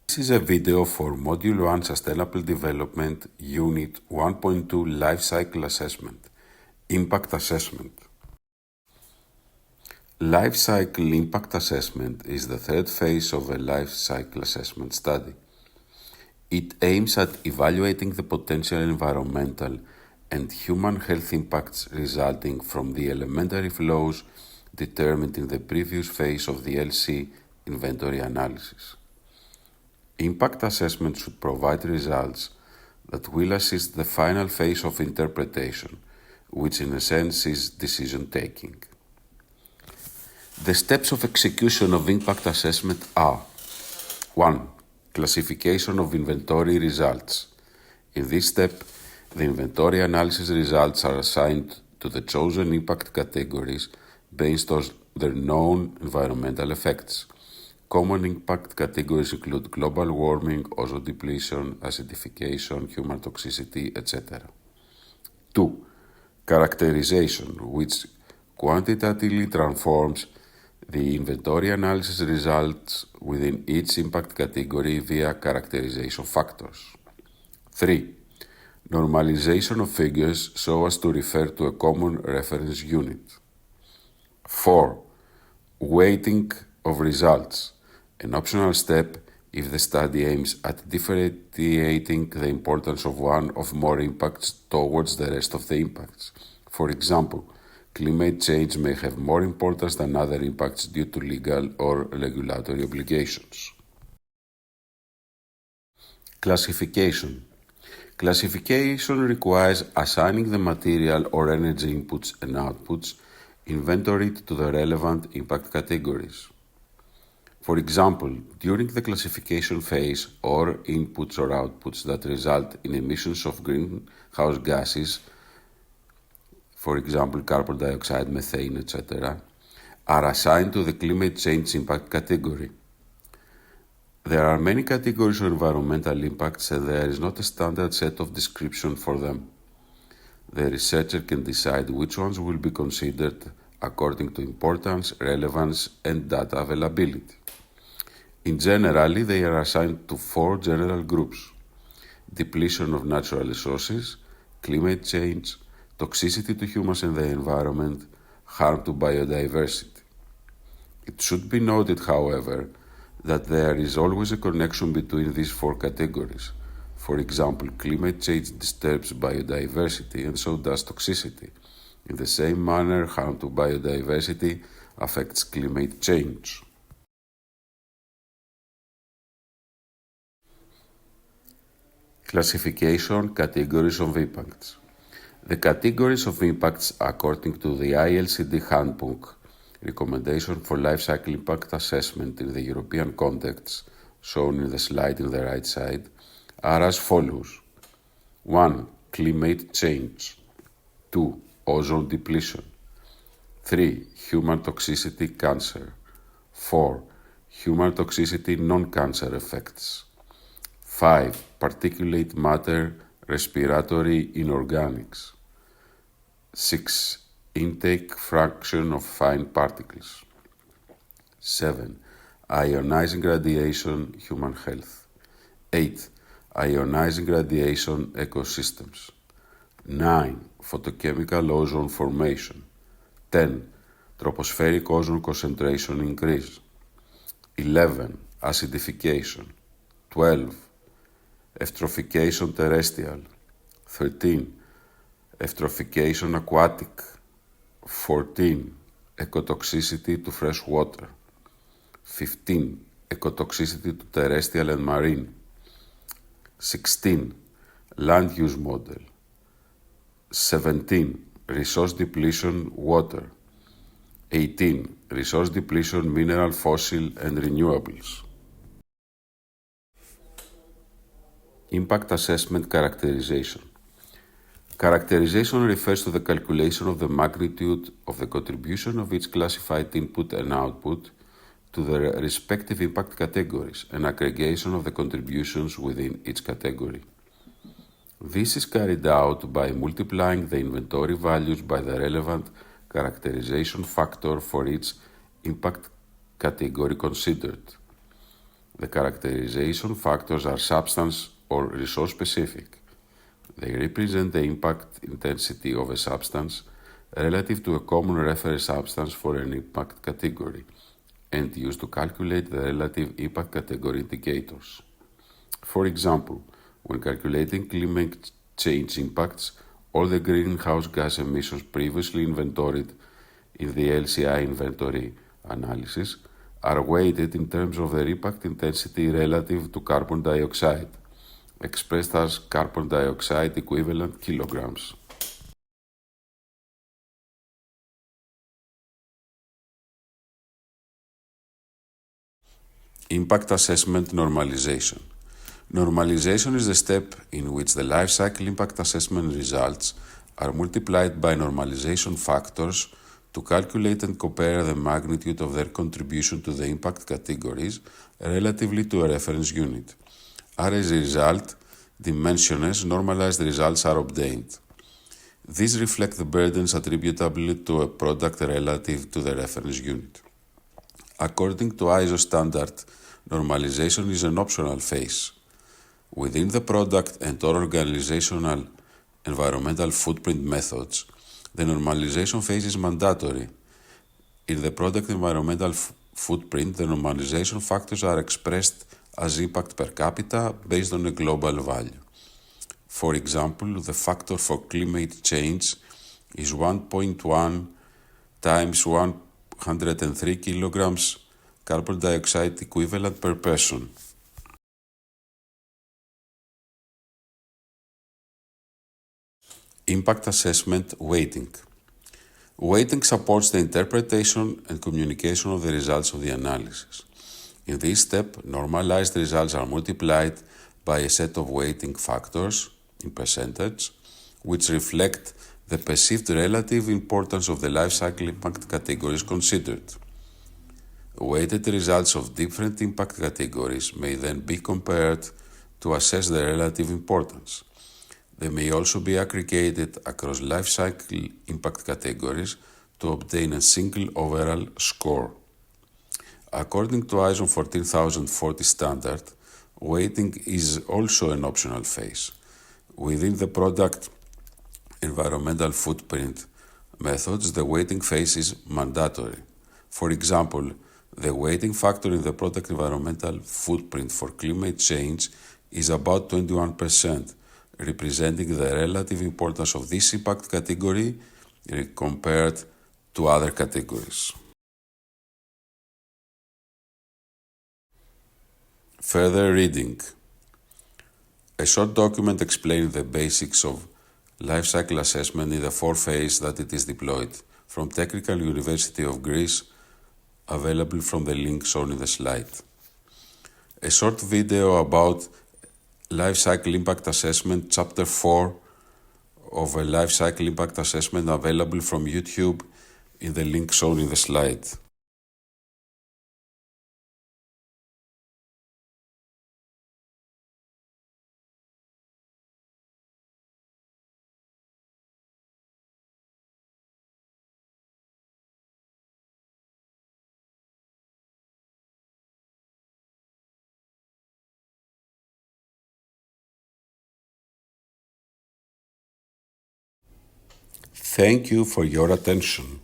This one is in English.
This is a video for Module 1 Sustainable Development Unit 1.2 Life Cycle Assessment, Impact Assessment. Life Cycle Impact Assessment is the third phase of a life cycle assessment study. It aims at evaluating the potential environmental and human health impacts resulting from the elementary flows determined in the previous phase of the LC inventory analysis. Impact assessment should provide results that will assist the final phase of interpretation, which in a sense is decision taking. The steps of execution of impact assessment are 1. Classification of inventory results. In this step, the inventory analysis results are assigned to the chosen impact categories based on their known environmental effects. Common impact categories include global warming, ozone depletion, acidification, human toxicity, etc. 2. Characterization, which quantitatively transforms the inventory analysis results within each impact category via characterization factors. 3. Normalization of figures so as to refer to a common reference unit. 4. Weighting of results, an optional step if the study aims at differentiating the importance of one or more impacts towards the rest of the impacts. For example, climate change may have more importance than other impacts due to legal or regulatory obligations. Classification. Classification requires assigning the material or energy inputs and outputs inventoried to the relevant impact categories. For example, during the classification phase, all inputs or outputs that result in emissions of greenhouse gases, for example, carbon dioxide, methane, etc., are assigned to the climate change impact category. There are many categories of environmental impacts and there is not a standard set of description for them. The researcher can decide which ones will be considered according to importance, relevance, and data availability. In general, they are assigned to 4 general groups: depletion of natural resources, climate change, toxicity to humans and the environment, harm to biodiversity. It should be noted, however, that there is always a connection between these 4 categories. For example, climate change disturbs biodiversity and so does toxicity. In the same manner, harm to biodiversity affects climate change. Classification categories of impacts. The categories of impacts according to the ILCD Handbook Recommendation for Life Cycle Impact Assessment in the European context, shown in the slide on the right side, are as follows. 1. Climate change. 2. Ozone depletion. 3. Human toxicity cancer. 4. Human toxicity non-cancer effects. 5. Particulate matter respiratory inorganics. 6. Intake fraction of fine particles. 7. Ionizing radiation human health. 8. Ionizing radiation ecosystems. 9. Photochemical ozone formation. 10. Tropospheric ozone concentration increase. 11. Acidification. 12. Eutrophication terrestrial. 13. Eutrophication aquatic. 14. Ecotoxicity to fresh water. 15. Ecotoxicity to terrestrial and marine. 16. Land use model. 17. Resource depletion water. 18. Resource depletion mineral, fossil, and renewables. Impact assessment characterization. Characterization refers to the calculation of the magnitude of the contribution of each classified input and output to the respective impact categories and aggregation of the contributions within each category. This is carried out by multiplying the inventory values by the relevant characterization factor for each impact category considered. The characterization factors are substance or resource specific. They represent the impact intensity of a substance relative to a common reference substance for an impact category and used to calculate the relative impact category indicators. For example, when calculating climate change impacts, all the greenhouse gas emissions previously inventoried in the LCI inventory analysis are weighted in terms of their impact intensity relative to carbon dioxide, expressed as carbon dioxide equivalent kilograms. Impact assessment normalization. Normalization is the step in which the life cycle impact assessment results are multiplied by normalization factors to calculate and compare the magnitude of their contribution to the impact categories relatively to a reference unit. As a result, dimensionless normalized results are obtained. These reflect the burdens attributable to a product relative to the reference unit. According to ISO standard, normalization is an optional phase. Within the product and organizational environmental footprint methods, the normalization phase is mandatory. In the product environmental footprint, the normalization factors are expressed as impact per capita based on a global value. For example, the factor for climate change is 1.1 times 103 kilograms carbon dioxide equivalent per person. Impact assessment weighting. Weighting supports the interpretation and communication of the results of the analysis. In this step, normalized results are multiplied by a set of weighting factors in percentage, which reflect the perceived relative importance of the life cycle impact categories considered. Weighted results of different impact categories may then be compared to assess the relative importance. They may also be aggregated across life cycle impact categories to obtain a single overall score. According to ISO 14040 standard, weighting is also an optional phase. Within the product environmental footprint methods, the weighting phase is mandatory. For example, the weighting factor in the product environmental footprint for climate change is about 21%, representing the relative importance of this impact category compared to other categories. Further reading. A short document explaining the basics of life cycle assessment in the 4 phase that it is deployed from Technical University of Greece, available from the link shown in the slide. A short video about Life Cycle Impact Assessment, Chapter 4 of a Life Cycle Impact Assessment, available from YouTube in the link shown in the slide. Thank you for your attention.